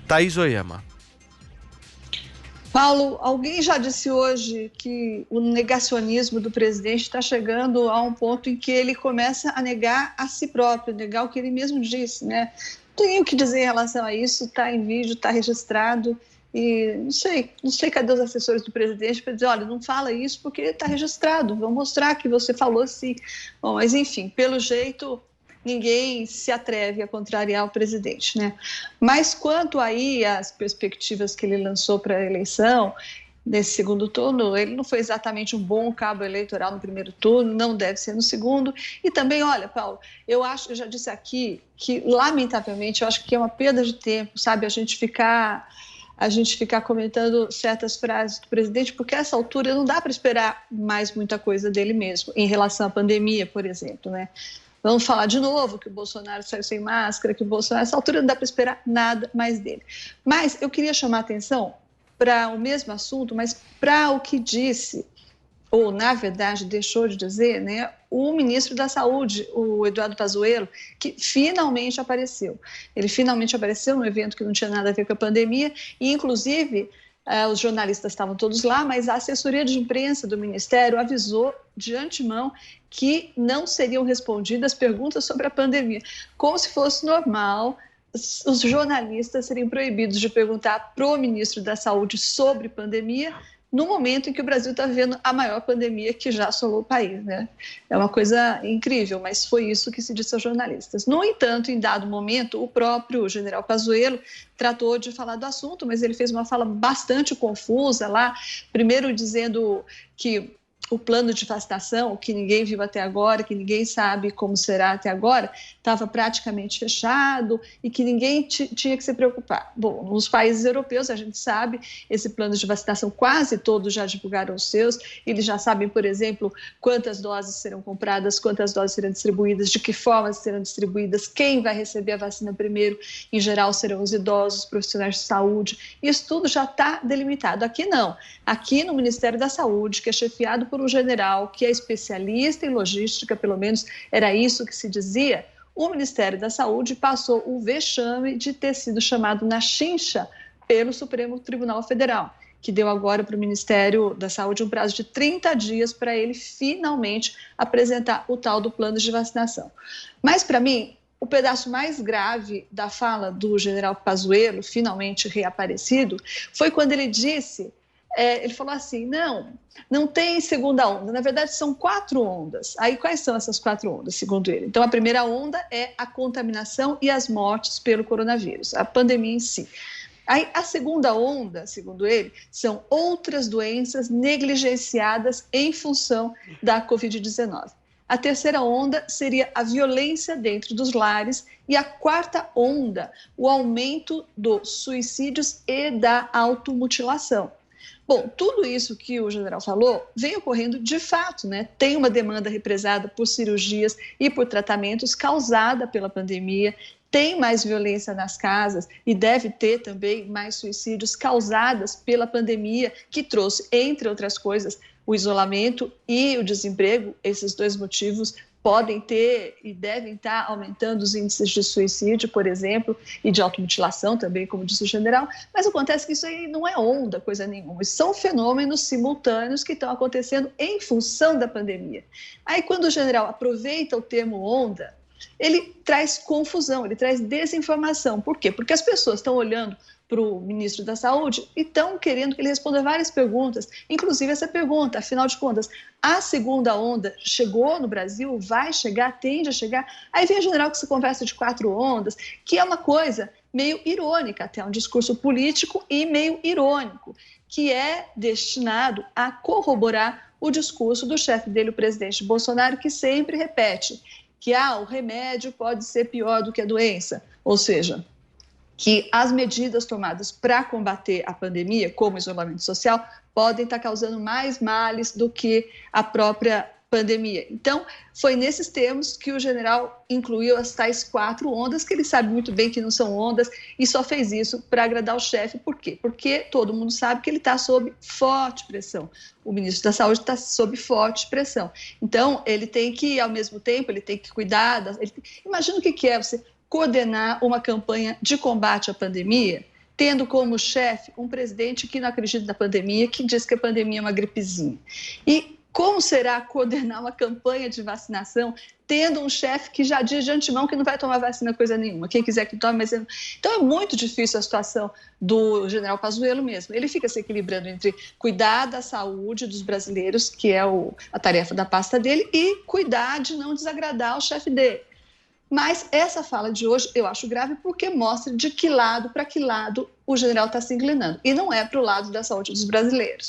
Thaís Oyama. Paulo, alguém já disse hoje que o negacionismo do presidente está chegando a um ponto em que ele começa a negar a si próprio, negar o que ele mesmo disse, né? Não tenho o que dizer em relação a isso, está em vídeo, está registrado e não sei cadê os assessores do presidente para dizer, olha, não fala isso porque está registrado, vão mostrar que você falou sim. Bom, mas enfim, pelo jeito ninguém se atreve a contrariar o presidente, né? Mas quanto aí às perspectivas que ele lançou para a eleição, nesse segundo turno, ele não foi exatamente um bom cabo eleitoral no primeiro turno, não deve ser no segundo. E também, olha, Paulo, eu já disse aqui que, lamentavelmente, eu acho que é uma perda de tempo, sabe, a gente ficar comentando certas frases do presidente, porque a essa altura não dá para esperar mais muita coisa dele mesmo, em relação à pandemia, por exemplo, né? Vamos falar de novo que o Bolsonaro saiu sem máscara, que o Bolsonaro, nessa altura não dá para esperar nada mais dele. Mas eu queria chamar a atenção para o mesmo assunto, mas para o que disse, ou na verdade deixou de dizer, né, o ministro da Saúde, o Eduardo Pazuello, que finalmente apareceu. Ele finalmente apareceu num evento que não tinha nada a ver com a pandemia e, inclusive, os jornalistas estavam todos lá, mas a assessoria de imprensa do Ministério avisou de antemão que não seriam respondidas perguntas sobre a pandemia, como se fosse normal os jornalistas serem proibidos de perguntar para o ministro da Saúde sobre pandemia no momento em que o Brasil está vivendo a maior pandemia que já assolou o país, né? É uma coisa incrível, mas foi isso que se disse aos jornalistas. No entanto, em dado momento, o próprio general Pazuello tratou de falar do assunto, mas ele fez uma fala bastante confusa lá, primeiro dizendo que o plano de vacinação, que ninguém viu até agora, que ninguém sabe como será até agora, estava praticamente fechado e que ninguém tinha que se preocupar. Bom, nos países europeus, a gente sabe, esse plano de vacinação quase todos já divulgaram os seus, eles já sabem, por exemplo, quantas doses serão compradas, quantas doses serão distribuídas, de que forma serão distribuídas, quem vai receber a vacina primeiro, em geral serão os idosos, os profissionais de saúde, isso tudo já está delimitado. Aqui não, aqui no Ministério da Saúde, que é chefiado por um general que é especialista em logística, pelo menos era isso que se dizia, o Ministério da Saúde passou o vexame de ter sido chamado na chincha pelo Supremo Tribunal Federal, que deu agora para o Ministério da Saúde um prazo de 30 dias para ele finalmente apresentar o tal do plano de vacinação. Mas, para mim, o pedaço mais grave da fala do general Pazuello, finalmente reaparecido, foi quando ele disse... ele falou assim, não tem segunda onda, na verdade são 4 ondas. Aí quais são essas 4 ondas, segundo ele? Então a primeira onda é a contaminação e as mortes pelo coronavírus, a pandemia em si. Aí a segunda onda, segundo ele, são outras doenças negligenciadas em função da Covid-19. A terceira onda seria a violência dentro dos lares e a quarta onda, o aumento dos suicídios e da automutilação. Bom, tudo isso que o general falou vem ocorrendo de fato, né? Tem uma demanda represada por cirurgias e por tratamentos causada pela pandemia, tem mais violência nas casas e deve ter também mais suicídios causados pela pandemia, que trouxe, entre outras coisas, o isolamento e o desemprego. Esses dois motivos podem ter e devem estar aumentando os índices de suicídio, por exemplo, e de automutilação também, como disse o general, mas acontece que isso aí não é onda, coisa nenhuma, são fenômenos simultâneos que estão acontecendo em função da pandemia. Aí, quando o general aproveita o termo onda, ele traz confusão, ele traz desinformação. Por quê? Porque as pessoas estão olhando para o ministro da Saúde e estão querendo que ele responda várias perguntas, inclusive essa pergunta, afinal de contas, a segunda onda chegou no Brasil, vai chegar, tende a chegar? Aí vem o general com essa conversa de 4 ondas, que é uma coisa meio irônica, até um discurso político e meio irônico, que é destinado a corroborar o discurso do chefe dele, o presidente Bolsonaro, que sempre repete que o remédio pode ser pior do que a doença, ou seja, que as medidas tomadas para combater a pandemia, como o isolamento social, podem estar causando mais males do que a própria pandemia. Então, foi nesses termos que o general incluiu as tais 4 ondas, que ele sabe muito bem que não são ondas, e só fez isso para agradar o chefe. Por quê? Porque todo mundo sabe que ele está sob forte pressão. O ministro da Saúde está sob forte pressão. Então, ele tem que, ao mesmo tempo, ele tem que cuidar... Imagina o que é você coordenar uma campanha de combate à pandemia tendo como chefe um presidente que não acredita na pandemia, que diz que a pandemia é uma gripezinha. E como será coordenar uma campanha de vacinação tendo um chefe que já diz de antemão que não vai tomar vacina coisa nenhuma, quem quiser que tome, mas... Então é muito difícil a situação do general Pazuello mesmo. Ele fica se equilibrando entre cuidar da saúde dos brasileiros, que é a tarefa da pasta dele, e cuidar de não desagradar o chefe dele. Mas essa fala de hoje eu acho grave porque mostra de que lado, para que lado o general está se inclinando. E não é para o lado da saúde dos brasileiros.